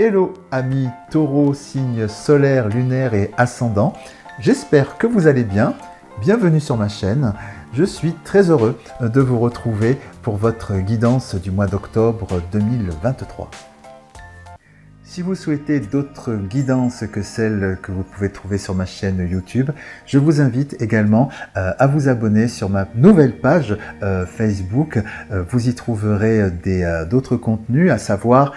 Hello amis taureaux, signes solaires, lunaires et ascendants, j'espère que vous allez bien, bienvenue sur ma chaîne, je suis très heureux de vous retrouver pour votre guidance du mois d'octobre 2023. Si vous souhaitez d'autres guidances que celles que vous pouvez trouver sur ma chaîne YouTube, je vous invite également à vous abonner sur ma nouvelle page Facebook. Vous y trouverez d'autres contenus, à savoir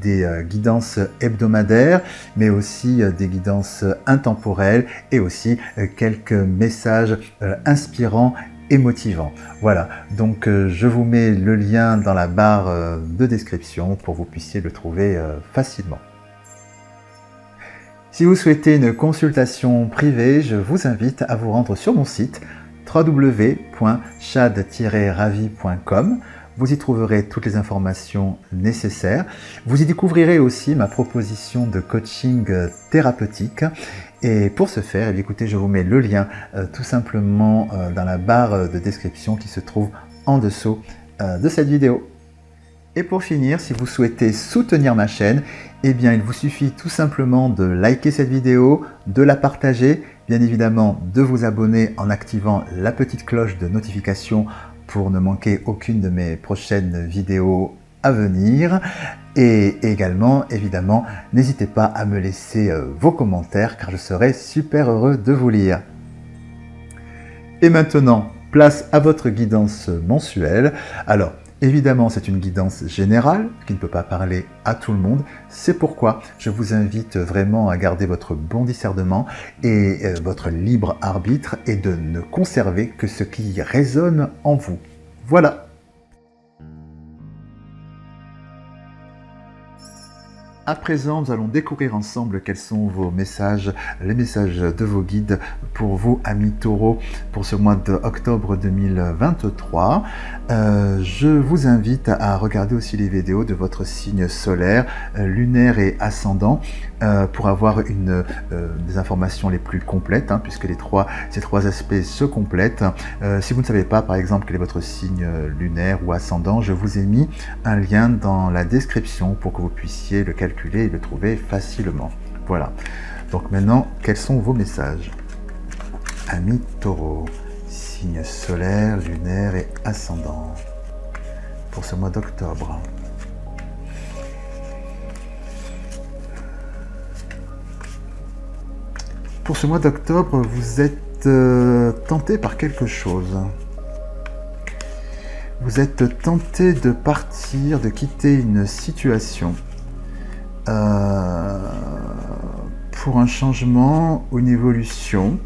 des guidances hebdomadaires, mais aussi des guidances intemporelles et aussi quelques messages inspirants et motivant. Voilà, donc je vous mets le lien dans la barre de description pour que vous puissiez le trouver facilement. Si vous souhaitez une consultation privée, je vous invite à vous rendre sur mon site www.chad-ravi.com. Vous y trouverez toutes les informations nécessaires. Vous y découvrirez aussi ma proposition de coaching thérapeutique. Et pour ce faire, eh bien, écoutez, je vous mets le lien tout simplement dans la barre de description qui se trouve en dessous de cette vidéo. Et pour finir, si vous souhaitez soutenir ma chaîne, eh bien, il vous suffit tout simplement de liker cette vidéo, de la partager, bien évidemment de vous abonner en activant la petite cloche de notification pour ne manquer aucune de mes prochaines vidéos à venir. Et également, évidemment, n'hésitez pas à me laisser vos commentaires car je serai super heureux de vous lire. Et maintenant, place à votre guidance mensuelle. Alors, évidemment, c'est une guidance générale qui ne peut pas parler à tout le monde. C'est pourquoi je vous invite vraiment à garder votre bon discernement et votre libre arbitre et de ne conserver que ce qui résonne en vous. Voilà. À présent, nous allons découvrir ensemble quels sont vos messages, les messages de vos guides pour vous, amis taureaux, pour ce mois d'octobre 2023. Je vous invite à regarder aussi les vidéos de votre signe solaire, lunaire et ascendant pour avoir des informations les plus complètes, puisque ces trois aspects se complètent. Si vous ne savez pas, par exemple, quel est votre signe lunaire ou ascendant, je vous ai mis un lien dans la description pour que vous puissiez le calculer et le trouver facilement. Voilà. Donc maintenant, quels sont vos messages? Amis taureaux, signe solaire, lunaire et ascendant pour ce mois d'octobre. Pour ce mois d'octobre, vous êtes tenté par quelque chose. Vous êtes tenté de partir, de quitter une situation pour un changement ou une évolution.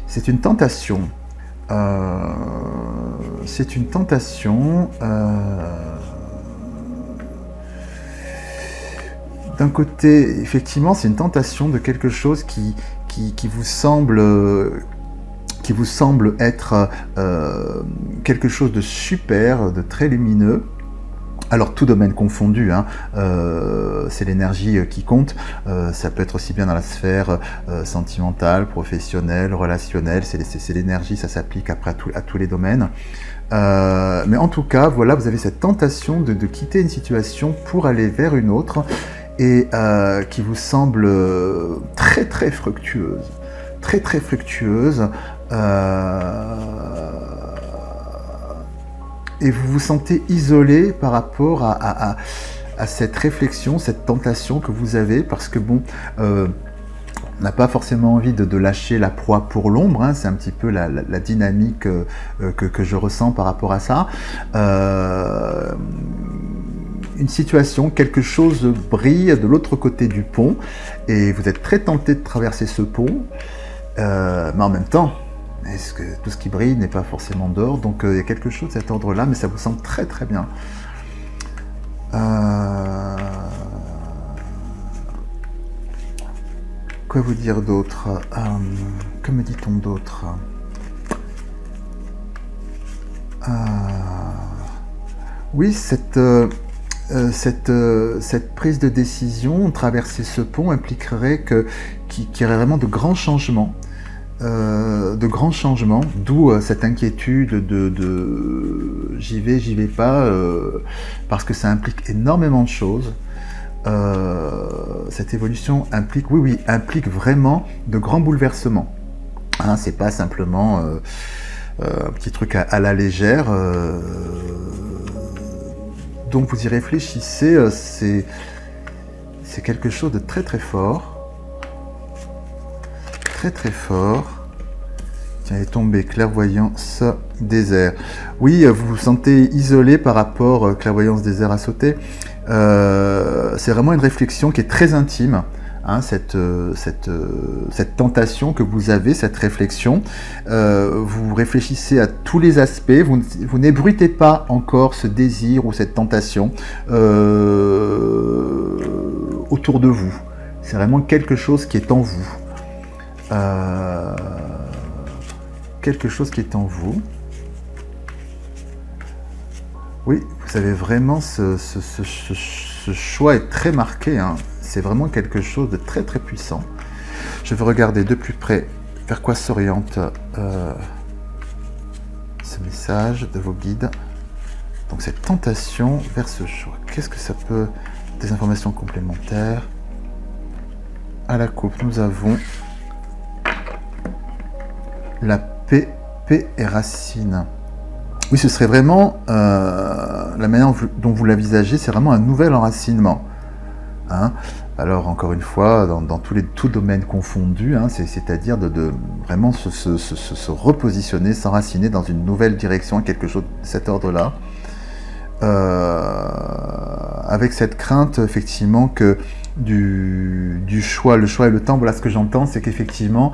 C'est une tentation. C'est une tentation. D'un côté, effectivement, c'est une tentation de quelque chose qui vous semble être quelque chose de super, de très lumineux. Alors, tout domaine confondu, c'est l'énergie qui compte. Ça peut être aussi bien dans la sphère sentimentale, professionnelle, relationnelle. C'est l'énergie, ça s'applique après à tous les domaines. Mais en tout cas, voilà, vous avez cette tentation de quitter une situation pour aller vers une autre et qui vous semble très très fructueuse. Très très fructueuse. Et vous vous sentez isolé par rapport à cette réflexion, cette tentation que vous avez, parce que bon, on n'a pas forcément envie de lâcher la proie pour l'ombre, c'est un petit peu la dynamique que je ressens par rapport à ça. Une situation, quelque chose brille de l'autre côté du pont, et vous êtes très tenté de traverser ce pont, mais en même temps, est-ce que tout ce qui brille n'est pas forcément d'or? Donc il y a quelque chose de cet ordre-là, mais ça vous semble très très bien. Quoi vous dire d'autre? Que me dit-on d'autre? Oui, cette prise de décision, traverser ce pont impliquerait qu'il y aurait vraiment de grands changements. D'où cette inquiétude de j'y vais pas, parce que ça implique énormément de choses. cette évolution implique, oui, implique vraiment de grands bouleversements. Hein, c'est pas simplement un petit truc à la légère. Donc vous y réfléchissez, c'est quelque chose de très très fort. Très très fort. Tiens, il est tombé, clairvoyance désert. Oui, vous vous sentez isolé par rapport clairvoyance désert à sauter. C'est vraiment une réflexion qui est très intime. Hein, cette tentation que vous avez, cette réflexion, vous réfléchissez à tous les aspects, vous n'ébruitez pas encore ce désir ou cette tentation autour de vous. C'est vraiment quelque chose qui est en vous. Quelque chose qui est en vous. Oui, vous avez vraiment ce choix est très marqué, hein. C'est vraiment quelque chose de très très puissant. Je vais regarder de plus près vers quoi s'oriente ce message de vos guides. Donc cette tentation vers ce choix. Qu'est-ce que ça peut... Des informations complémentaires. À la coupe, nous avons la paix et racine. Oui, ce serait vraiment la manière dont vous l'envisagez, c'est vraiment un nouvel enracinement. Hein. Alors encore une fois, dans tous domaines confondus, hein, c'est-à-dire de vraiment se repositionner, s'enraciner dans une nouvelle direction, quelque chose de cet ordre-là. Avec cette crainte effectivement que du choix, le choix et le temps, voilà ce que j'entends, c'est qu'effectivement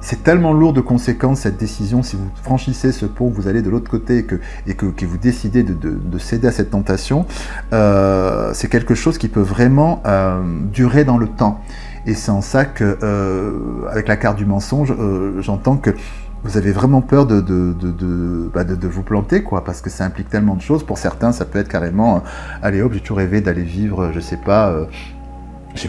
c'est tellement lourd de conséquences cette décision, si vous franchissez ce pont, vous allez de l'autre côté et que vous décidez de céder à cette tentation, c'est quelque chose qui peut vraiment durer dans le temps. Et c'est en ça que, avec la carte du mensonge, j'entends que vous avez vraiment peur de vous planter, quoi, parce que ça implique tellement de choses. Pour certains, ça peut être carrément, allez hop, j'ai toujours rêvé d'aller vivre, je sais pas,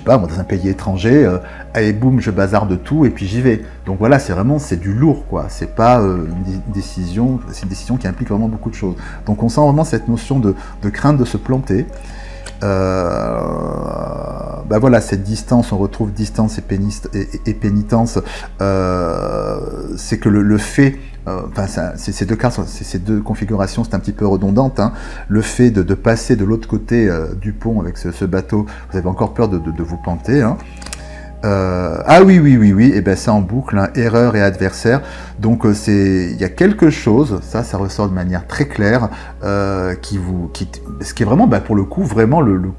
moi, dans un pays étranger, allez boum, je bazarde tout et puis j'y vais. Donc voilà, c'est du lourd, quoi. C'est pas une décision, c'est une décision qui implique vraiment beaucoup de choses. Donc on sent vraiment cette notion de crainte de se planter. Voilà, cette distance, on retrouve distance et pénitence, c'est que le fait, ces deux cartes, ces deux configurations, c'est un petit peu redondante, hein. Le fait de passer de l'autre côté du pont avec ce bateau, vous avez encore peur de vous planter, hein. Ah oui, et ben c'est en boucle, hein, erreur et adversaire. Donc il y a quelque chose, ça ressort de manière très claire, ce qui est vraiment, pour le coup, vraiment le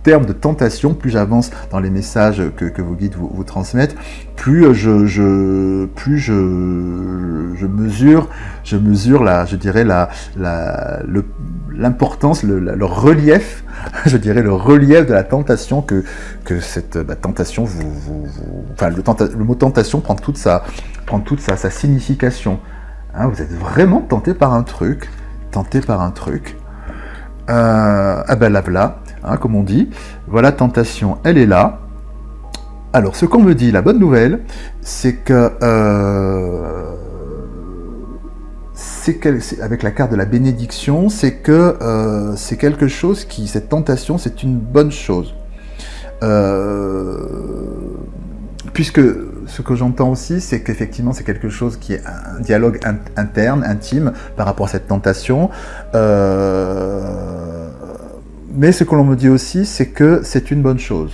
terme de tentation. Plus j'avance dans les messages que vos guides vous transmettent, plus je mesure l'importance, le relief, je dirais le relief de la tentation que cette tentation le mot tentation prend toute sa signification. Hein, vous êtes vraiment tenté par un truc. La voilà, hein, comme on dit. Voilà, tentation, elle est là. Alors, ce qu'on me dit, la bonne nouvelle, c'est que avec la carte de la bénédiction, c'est que c'est quelque chose cette tentation, c'est une bonne chose. Puisque ce que j'entends aussi, c'est qu'effectivement c'est quelque chose qui est un dialogue interne, intime par rapport à cette tentation. Mais ce que l'on me dit aussi, c'est que c'est une bonne chose.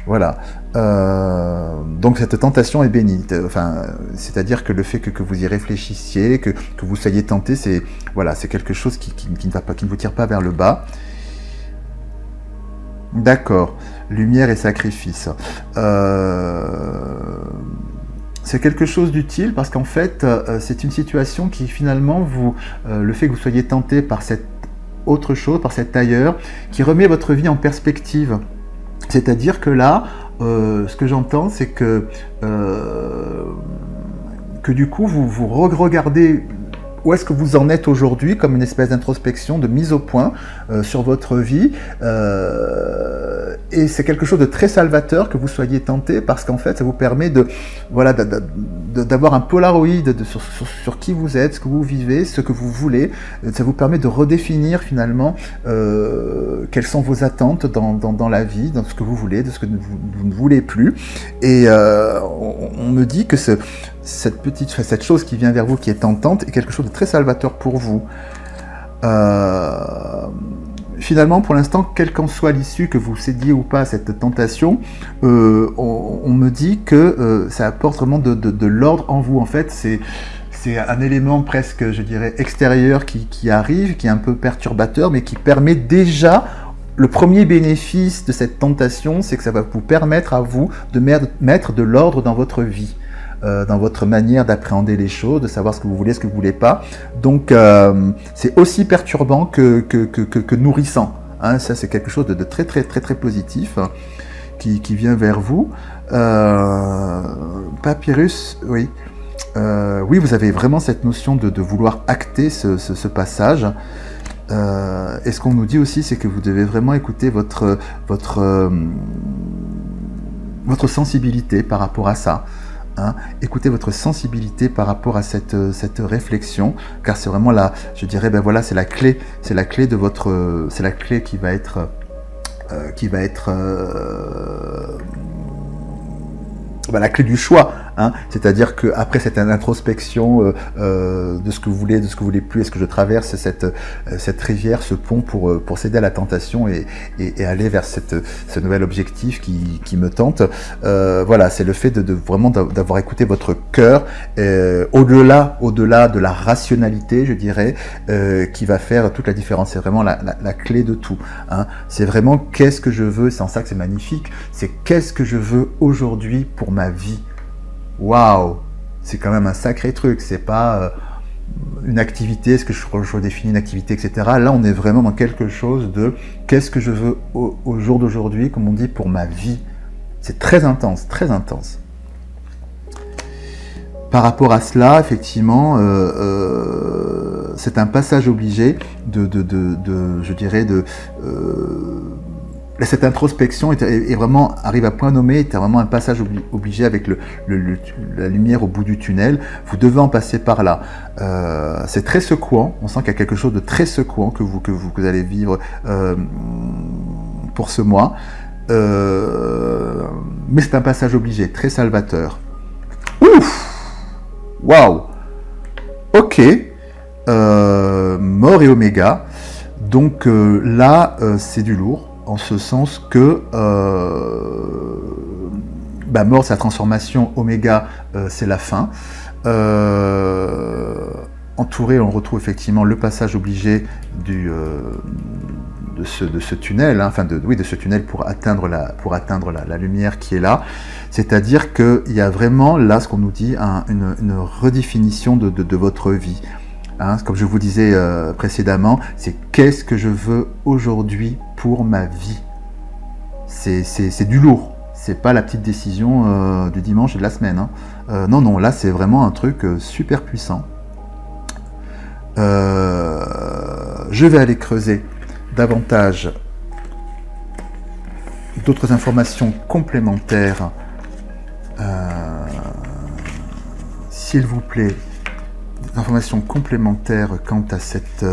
Voilà. Donc cette tentation est bénie. C'est-à-dire que le fait que vous y réfléchissiez, que vous soyez tenté, c'est quelque chose qui ne vous tire pas vers le bas. D'accord. Lumière et sacrifice. C'est quelque chose d'utile parce qu'en fait, c'est une situation qui finalement le fait que vous soyez tenté par cette autre chose, par cet ailleurs, qui remet votre vie en perspective. C'est-à-dire que là, ce que j'entends, c'est que du coup, vous regardez où est-ce que vous en êtes aujourd'hui, comme une espèce d'introspection, de mise au point sur votre vie, Et c'est quelque chose de très salvateur que vous soyez tenté, parce qu'en fait, ça vous permet d'avoir un polaroid sur qui vous êtes, ce que vous vivez, ce que vous voulez. Ça vous permet de redéfinir finalement quelles sont vos attentes dans la vie, dans ce que vous voulez, de ce que vous ne voulez plus. Et on me dit que cette chose qui vient vers vous, qui est tentante, est quelque chose de très salvateur pour vous. Finalement, pour l'instant, quelle qu'en soit l'issue, que vous cédiez ou pas à cette tentation, on me dit que ça apporte vraiment de l'ordre en vous. En fait, c'est un élément presque, je dirais, extérieur qui arrive, qui est un peu perturbateur, mais qui permet déjà... Le premier bénéfice de cette tentation, c'est que ça va vous permettre à vous de mettre de l'ordre dans votre vie. Dans votre manière d'appréhender les choses, de savoir ce que vous voulez, ce que vous voulez pas. Donc, c'est aussi perturbant que nourrissant. Hein. Ça, c'est quelque chose de très positif qui vient vers vous. Papyrus, oui. Oui, vous avez vraiment cette notion de vouloir acter ce passage. Et ce qu'on nous dit aussi, c'est que vous devez vraiment écouter votre sensibilité par rapport à ça. Hein, écoutez votre sensibilité par rapport à cette réflexion, car c'est vraiment je dirais, ben voilà, c'est la clé de votre, c'est la clé qui va être la clé du choix, hein. C'est-à-dire qu'après cette introspection de ce que vous voulez, de ce que vous voulez plus, est-ce que je traverse cette rivière, ce pont pour céder à la tentation et aller vers ce nouvel objectif qui me tente. Voilà, c'est le fait de vraiment d'avoir écouté votre cœur, au-delà de la rationalité, je dirais, qui va faire toute la différence. C'est vraiment la clé de tout, hein. C'est vraiment qu'est-ce que je veux, c'est en ça que c'est magnifique, c'est qu'est-ce que je veux aujourd'hui pour ma vie. Waouh, c'est quand même un sacré truc, c'est pas une activité, est-ce que je redéfinis une activité, etc. Là, on est vraiment dans quelque chose de qu'est-ce que je veux au jour d'aujourd'hui, comme on dit, pour ma vie. C'est très intense, très intense. Par rapport à cela, effectivement, c'est un passage obligé je dirais, cette introspection est vraiment, arrive à point nommé, est vraiment un passage obligé avec la lumière au bout du tunnel. Vous devez en passer par là. C'est très secouant, on sent qu'il y a quelque chose de très secouant que vous allez vivre pour ce mois. Mais c'est un passage obligé, très salvateur. Ouf! Waouh! Ok. Mort et Oméga. Donc là, c'est du lourd. En ce sens que mort, c'est la transformation, Oméga, c'est la fin. Entouré, on retrouve effectivement le passage obligé de ce tunnel, hein, de ce tunnel pour atteindre la lumière qui est là. C'est-à-dire qu'il y a vraiment là, ce qu'on nous dit, une redéfinition de votre vie. Hein, comme je vous disais précédemment, c'est qu'est-ce que je veux aujourd'hui pour ma vie. C'est du lourd, c'est pas la petite décision du dimanche et de la semaine. Hein. Non, là c'est vraiment un truc super puissant. Je vais aller creuser davantage d'autres informations complémentaires, s'il vous plaît. Informations complémentaires quant à cette,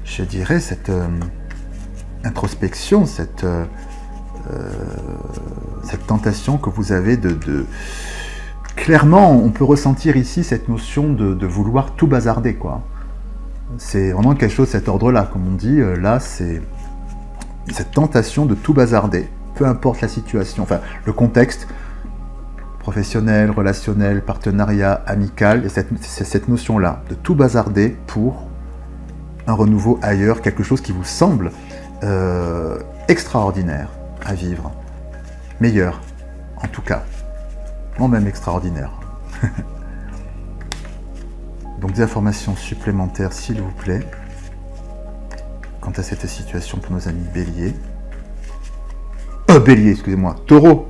je dirais, cette introspection, cette tentation que vous avez Clairement, on peut ressentir ici cette notion de vouloir tout bazarder, quoi. C'est vraiment quelque chose de cet ordre-là, comme on dit. Là, c'est cette tentation de tout bazarder, peu importe la situation, enfin, le contexte, professionnel, relationnel, partenariat, amical, et cette notion-là, de tout bazarder pour un renouveau ailleurs, quelque chose qui vous semble extraordinaire à vivre, meilleur, en tout cas, non même extraordinaire. Donc des informations supplémentaires, s'il vous plaît, quant à cette situation pour nos amis Bélier. Bélier, excusez-moi, Taureau.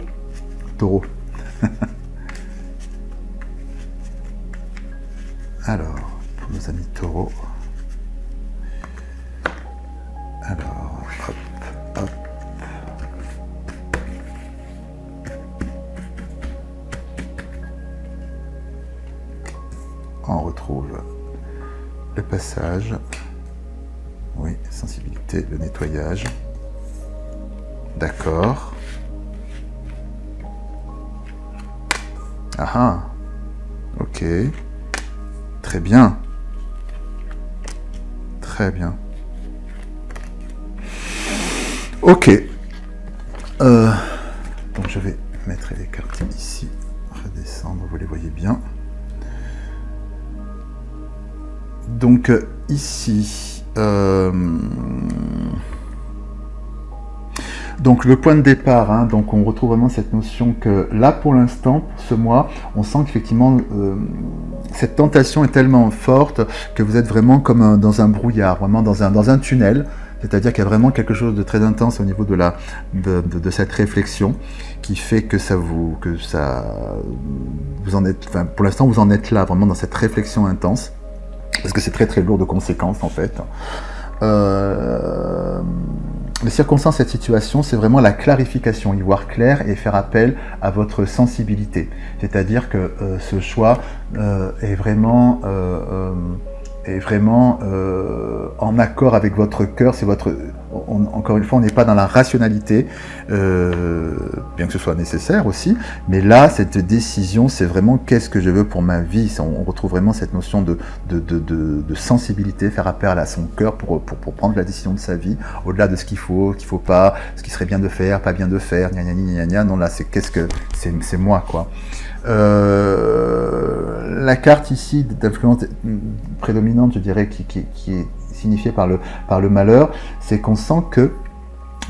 Alors, pour nos amis Taureau. Alors, hop. on retrouve le passage, oui, sensibilité, le nettoyage, d'accord. Ah, ok, très bien, très bien. Ok, donc je vais mettre les cartes ici, redescendre, vous les voyez bien. Donc ici, donc le point de départ, hein, donc on retrouve vraiment cette notion que là pour l'instant, pour ce mois, on sent qu'effectivement cette tentation est tellement forte que vous êtes vraiment comme dans un brouillard, vraiment dans un tunnel. C'est-à-dire qu'il y a vraiment quelque chose de très intense au niveau de cette réflexion qui fait que vous en êtes, enfin, pour l'instant vous en êtes là, vraiment dans cette réflexion intense, parce que c'est très très lourd de conséquences en fait. Les circonstances de cette situation, c'est vraiment la clarification, y voir clair et faire appel à votre sensibilité. C'est-à-dire que ce choix est vraiment en accord avec votre cœur. C'est encore une fois, on n'est pas dans la rationalité, bien que ce soit nécessaire aussi, mais là, cette décision, c'est vraiment qu'est-ce que je veux pour ma vie. On retrouve vraiment cette notion de sensibilité, faire appel à son cœur pour prendre la décision de sa vie, au-delà de ce qu'il faut pas, ce qui serait bien de faire, pas bien de faire, gna gna gna gna. Non, là, c'est moi, quoi. La carte ici d'influence prédominante, je dirais, qui est signifiée par le malheur, c'est qu'on sent que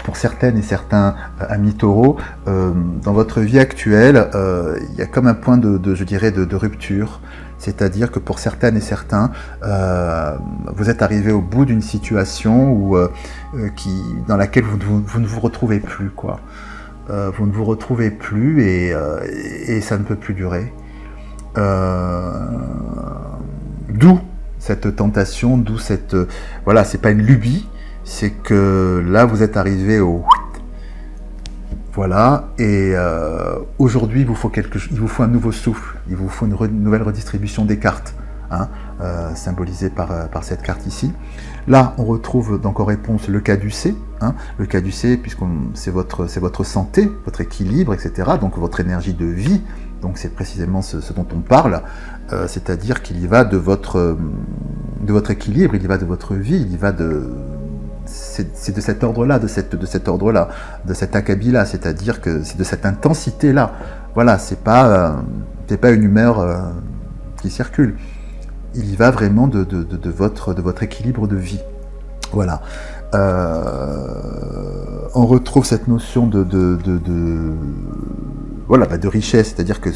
pour certaines et certains amis taureaux, dans votre vie actuelle, il y a comme un point de rupture. C'est-à-dire que pour certaines et certains, vous êtes arrivé au bout d'une situation dans laquelle vous ne vous retrouvez plus, quoi. Vous ne vous retrouvez plus et ça ne peut plus durer. D'où cette tentation, d'où cette... voilà, c'est pas une lubie, c'est que là vous êtes arrivé au... Voilà, et aujourd'hui il vous faut un nouveau souffle, il vous faut une nouvelle redistribution des cartes, hein, symbolisée par cette carte ici. Là, on retrouve donc en réponse le caducée, hein, le caducée puisque c'est votre santé, votre équilibre, etc. Donc votre énergie de vie. Donc c'est précisément ce dont on parle, c'est-à-dire qu'il y va de votre équilibre, il y va de votre vie, il y va c'est de cet ordre-là, de cet ordre-là, de cet acabit-là, c'est-à-dire que c'est de cette intensité-là. Voilà, c'est pas une humeur qui circule. Il y va vraiment de votre équilibre de vie. Voilà. On retrouve cette notion de richesse, c'est-à-dire que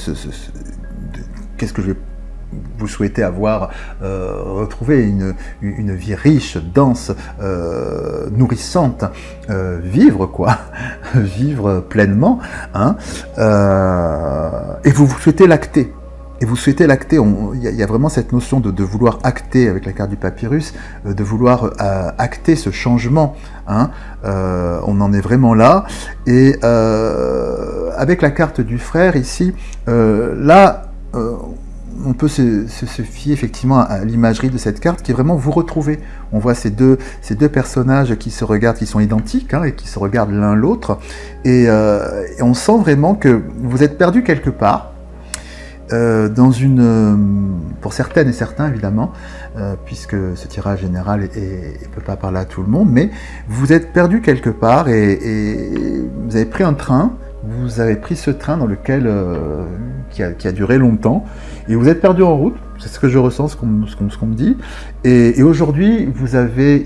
qu'est-ce que vous souhaitez avoir, retrouver une vie riche, dense, nourrissante, vivre quoi, vivre pleinement, hein, et vous souhaitez l'acter. Et vous souhaitez l'acter, il y a vraiment cette notion de vouloir acter avec la carte du papyrus, de vouloir acter ce changement, hein, on en est vraiment là, et avec la carte du frère ici, là, on peut se fier effectivement à l'imagerie de cette carte qui est vraiment vous retrouver. On voit ces deux personnages qui se regardent, qui sont identiques, hein, et qui se regardent l'un l'autre, et on sent vraiment que vous êtes perdu quelque part, pour certaines et certains évidemment, puisque ce tirage général ne peut pas parler à tout le monde, mais vous êtes perdu quelque part et vous avez pris un train, vous avez pris ce train dans lequel qui a duré longtemps, et vous êtes perdu en route, c'est ce que je ressens, ce qu'on me dit, et aujourd'hui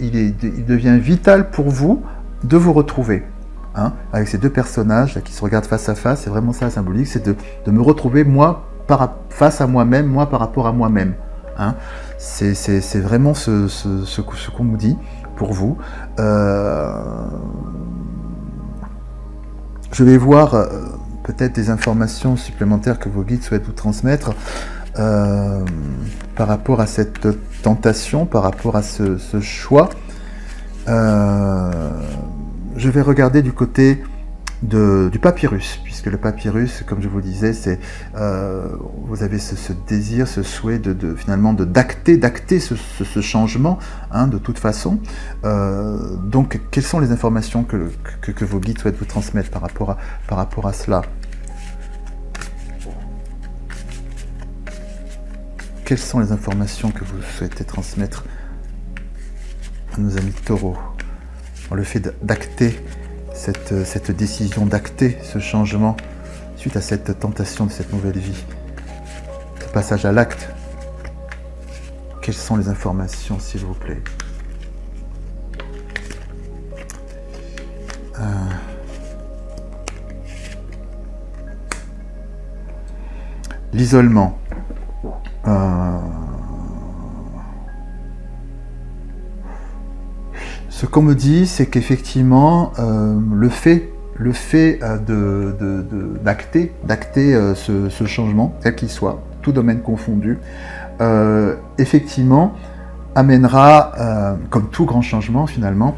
il devient vital pour vous de vous retrouver. Hein, avec ces deux personnages là, qui se regardent face à face, c'est vraiment ça la symbolique, c'est de me retrouver moi face à moi-même, moi par rapport à moi-même. Hein. C'est vraiment ce qu'on nous dit pour vous. Je vais voir peut-être des informations supplémentaires que vos guides souhaitent vous transmettre par rapport à cette tentation, par rapport à ce choix. Je vais regarder du côté du papyrus, puisque le papyrus, comme je vous disais, c'est vous avez ce désir, ce souhait finalement d'acter ce changement, hein, de toute façon. Donc, quelles sont les informations que vos guides souhaitent vous transmettre par rapport à cela? Quelles sont les informations que vous souhaitez transmettre à nos amis taureaux? Le fait d'acter cette décision, d'acter ce changement suite à cette tentation de cette nouvelle vie, ce passage à l'acte. Quelles sont les informations, s'il vous plaît? L'isolement. Ce qu'on me dit, c'est qu'effectivement, le fait d'acter ce changement, quel qu'il soit, tout domaine confondu, effectivement, amènera, comme tout grand changement finalement,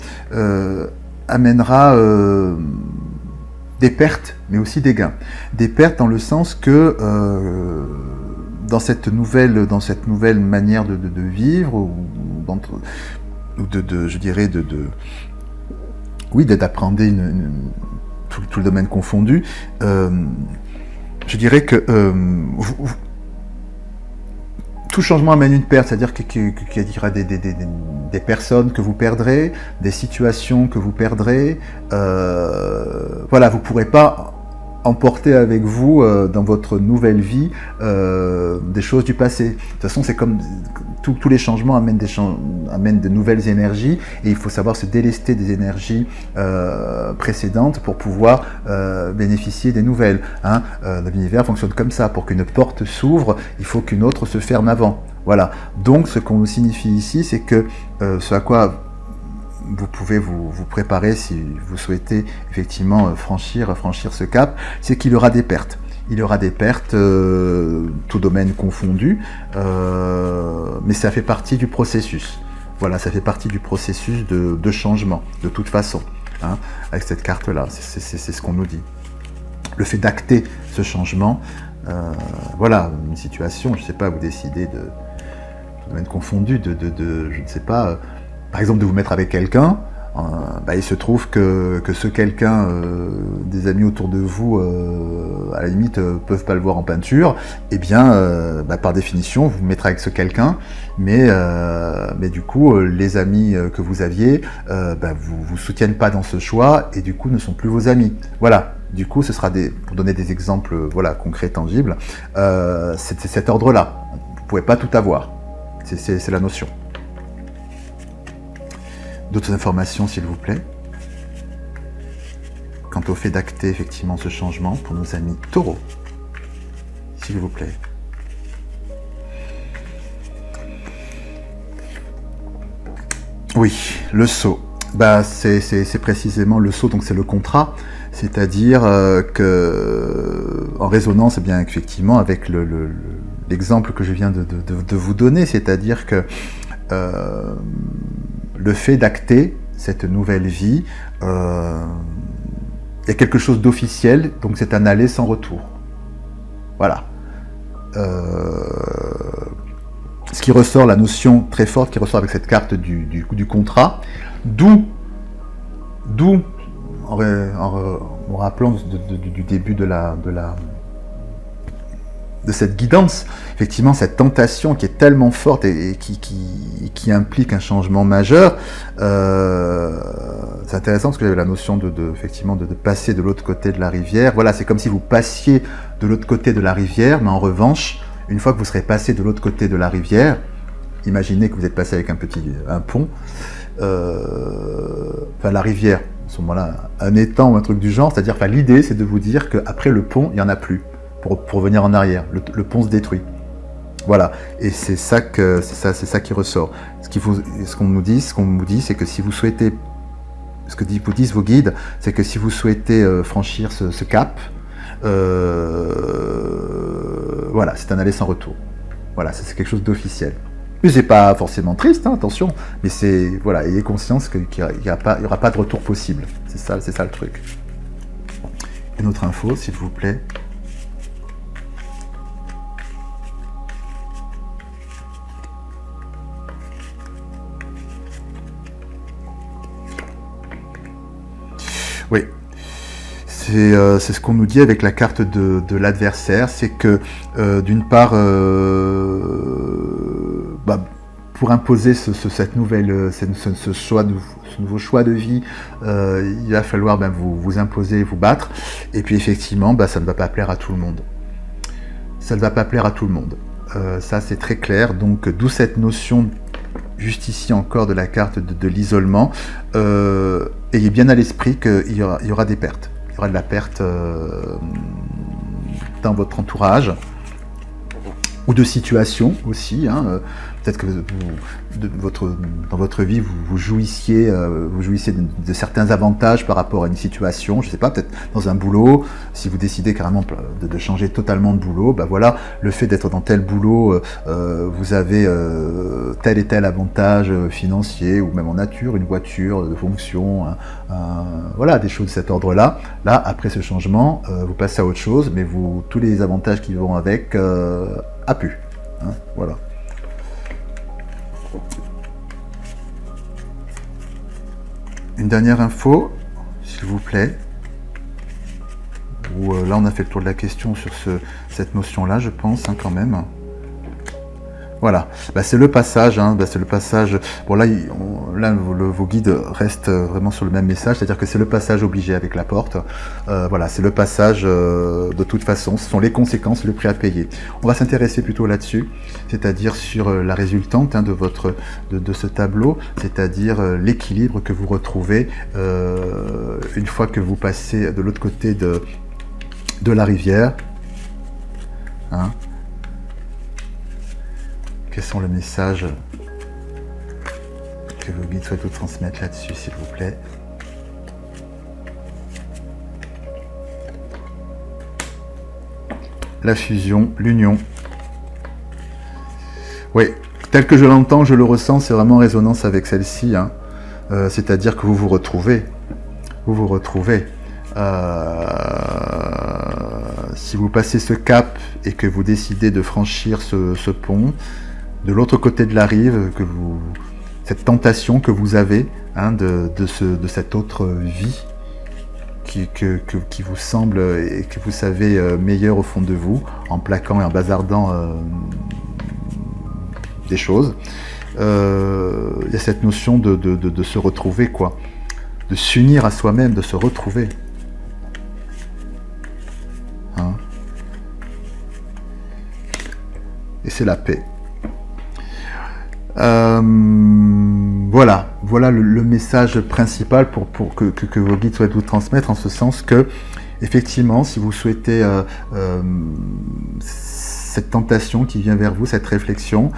amènera des pertes, mais aussi des gains. Des pertes dans le sens que dans cette nouvelle manière de vivre, ou je dirais d'appréhender tout le domaine confondu, je dirais que tout changement amène une perte, c'est-à-dire qu'il y aura des personnes que vous perdrez, des situations que vous perdrez. Voilà, vous ne pourrez pas emporter avec vous dans votre nouvelle vie des choses du passé. De toute façon, c'est comme tous les changements amènent de nouvelles énergies, et il faut savoir se délester des énergies précédentes pour pouvoir bénéficier des nouvelles. Hein. L'univers fonctionne comme ça. Pour qu'une porte s'ouvre, il faut qu'une autre se ferme avant. Voilà. Donc, ce qu'on nous signifie ici, c'est que ce à quoi vous pouvez vous préparer si vous souhaitez effectivement franchir ce cap, c'est qu'il y aura des pertes. Il y aura des pertes, tout domaine confondu, mais ça fait partie du processus. Voilà, ça fait partie du processus de changement, de toute façon, hein, avec cette carte-là. C'est ce qu'on nous dit. Le fait d'acter ce changement, voilà, une situation, je ne sais pas, vous décidez de domaine confondu, je ne sais pas, par exemple de vous mettre avec quelqu'un, il se trouve que ce quelqu'un, des amis autour de vous, à la limite, peuvent pas le voir en peinture, et bien, par définition, vous vous mettrez avec ce quelqu'un, mais du coup, les amis que vous aviez, vous soutiennent pas dans ce choix, et du coup, ne sont plus vos amis. Voilà. Du coup, ce sera pour donner des exemples, voilà, concrets, tangibles, c'est cet ordre-là. Vous pouvez pas tout avoir. C'est la notion. D'autres informations, s'il vous plaît, quant au fait d'acter effectivement ce changement pour nos amis taureaux, s'il vous plaît. Oui, le sceau. C'est précisément le sceau, donc c'est le contrat, c'est-à-dire que, en résonance, eh bien effectivement avec l'exemple que je viens de vous donner, c'est-à-dire que le fait d'acter cette nouvelle vie, il y a quelque chose d'officiel, donc c'est un aller sans retour. Voilà. Ce qui ressort, la notion très forte qui ressort avec cette carte du contrat, d'où en me rappelant du début de cette guidance, effectivement cette tentation qui est tellement forte et qui implique un changement majeur, c'est intéressant parce que j'avais la notion effectivement de passer de l'autre côté de la rivière. Voilà, c'est comme si vous passiez de l'autre côté de la rivière, mais en revanche, une fois que vous serez passé de l'autre côté de la rivière, imaginez que vous êtes passé avec un pont, la rivière, à ce moment-là, un étang ou un truc du genre, c'est-à-dire, l'idée c'est de vous dire qu'après le pont, il n'y en a plus. Pour revenir en arrière, le pont se détruit. Voilà, et c'est ça qui ressort. Ce qu'on nous dit, c'est que si vous souhaitez, ce que vous disent vos guides, c'est que si vous souhaitez franchir ce cap, voilà, c'est un aller sans retour. Voilà, c'est quelque chose d'officiel. Mais c'est pas forcément triste, hein, attention. Mais voilà, ayez conscience qu'il n'y aura pas de retour possible. C'est ça le truc. Une autre info, s'il vous plaît. Oui, c'est ce qu'on nous dit avec la carte de l'adversaire, c'est que d'une part, pour imposer ce nouveau choix de vie, il va falloir vous imposer, vous battre, et puis effectivement, ça ne va pas plaire à tout le monde. Ça ne va pas plaire à tout le monde. Ça c'est très clair, donc d'où cette notion juste ici encore de la carte de l'isolement. Ayez bien à l'esprit qu'il y aura des pertes. Il y aura de la perte dans votre entourage ou de situations aussi. Peut-être que dans votre vie, vous jouissiez de certains avantages par rapport à une situation, je ne sais pas, peut-être dans un boulot, si vous décidez carrément de changer totalement de boulot, voilà, le fait d'être dans tel boulot, vous avez tel et tel avantage financier ou même en nature, une voiture de fonction, voilà, des choses de cet ordre-là. Là, après ce changement, vous passez à autre chose, mais tous les avantages qui vont avec, à pu. Voilà. Une dernière info, s'il vous plaît. Là, on a fait le tour de la question sur cette notion-là, je pense, quand même. Voilà, c'est le passage, c'est le passage. Bon là, vos guides restent vraiment sur le même message, c'est-à-dire que c'est le passage obligé avec la porte. Voilà, c'est le passage de toute façon. Ce sont les conséquences, le prix à payer. On va s'intéresser plutôt là-dessus, c'est-à-dire sur la résultante de ce tableau, c'est-à-dire l'équilibre que vous retrouvez une fois que vous passez de l'autre côté de la rivière. Quels sont les messages que vos guides souhaitent vous transmettre là-dessus, s'il vous plaît? La fusion, l'union. Oui, tel que je l'entends, je le ressens, c'est vraiment en résonance avec celle-ci. C'est-à-dire que vous vous retrouvez. Si vous passez ce cap et que vous décidez de franchir ce pont, de l'autre côté de la rive, cette tentation que vous avez de cette autre vie qui vous semble et que vous savez meilleure au fond de vous, en plaquant et en bazardant des choses, il y a cette notion de se retrouver, quoi, de s'unir à soi-même, de se retrouver. Et c'est la paix. Voilà le message principal pour que vos guides souhaitent vous transmettre, en ce sens que, effectivement, si vous souhaitez cette tentation qui vient vers vous, cette réflexion,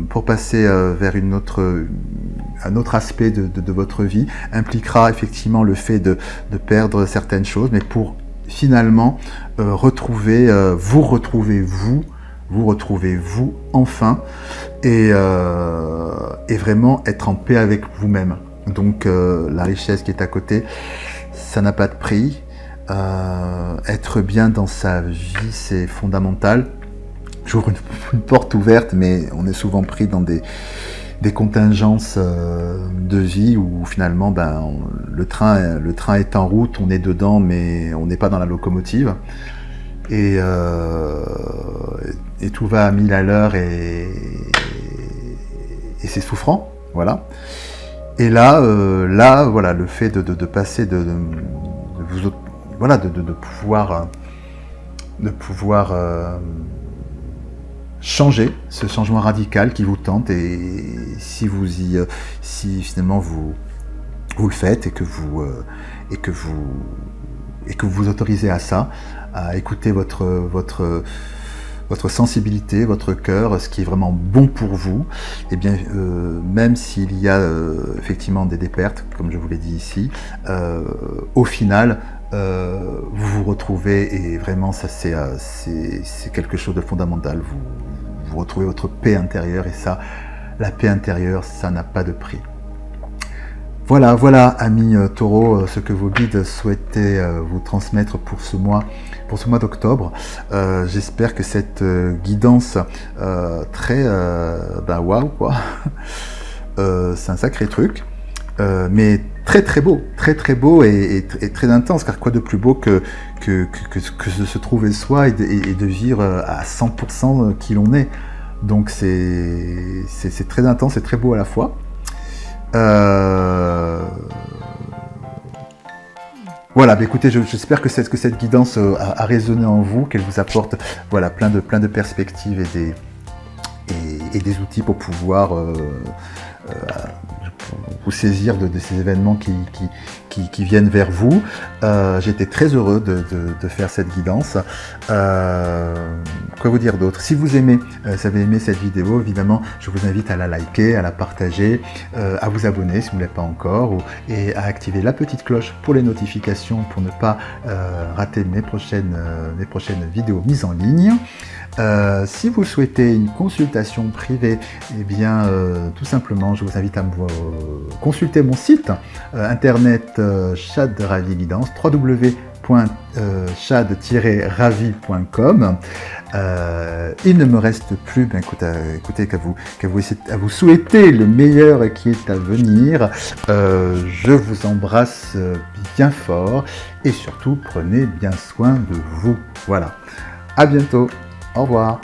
pour passer vers un autre aspect de votre vie, impliquera effectivement le fait de perdre certaines choses, mais pour finalement vous retrouver vous enfin, et vraiment être en paix avec vous-même. Donc la richesse qui est à côté, ça n'a pas de prix. Être bien dans sa vie, c'est fondamental. J'ouvre une porte ouverte, mais on est souvent pris dans des contingences de vie où finalement le train est en route, on est dedans, mais on n'est pas dans la locomotive. Et tout va à 1000 à l'heure et c'est souffrant, voilà. Et là, voilà, le fait de passer de pouvoir changer, ce changement radical qui vous tente, et si finalement vous le faites et que vous vous autorisez à ça, à écouter votre sensibilité, votre cœur, ce qui est vraiment bon pour vous, et bien même s'il y a effectivement des pertes, comme je vous l'ai dit ici, au final vous vous retrouvez, et vraiment ça c'est quelque chose de fondamental. Vous retrouvez votre paix intérieure, et ça, la paix intérieure, ça n'a pas de prix. Voilà, amis taureaux, ce que vos guides souhaitaient vous transmettre pour ce mois d'octobre. J'espère que cette guidance très waouh quoi, c'est un sacré truc, mais très beau et très intense, car quoi de plus beau que de se trouver soi et de vivre à 100% qui l'on est. Donc c'est très intense et très beau à la fois. Voilà, bah écoutez, j'espère que cette guidance a résonné en vous, qu'elle vous apporte voilà, plein de perspectives et des outils pour pouvoir vous saisir de ces événements qui viennent vers vous. J'étais très heureux de faire cette guidance. Quoi vous dire d'autre? Si vous avez aimé cette vidéo, évidemment, je vous invite à la liker, à la partager, à vous abonner si vous ne l'êtes pas encore, et à activer la petite cloche pour les notifications pour ne pas rater mes prochaines vidéos mises en ligne. Si vous souhaitez une consultation privée, eh bien, tout simplement, je vous invite à consulter mon site internet Chad Ravi Guidance, www.chad-ravi.com. Il ne me reste plus, écoutez, qu'à vous souhaiter le meilleur qui est à venir. Je vous embrasse bien fort et surtout prenez bien soin de vous. Voilà. À bientôt. Au revoir.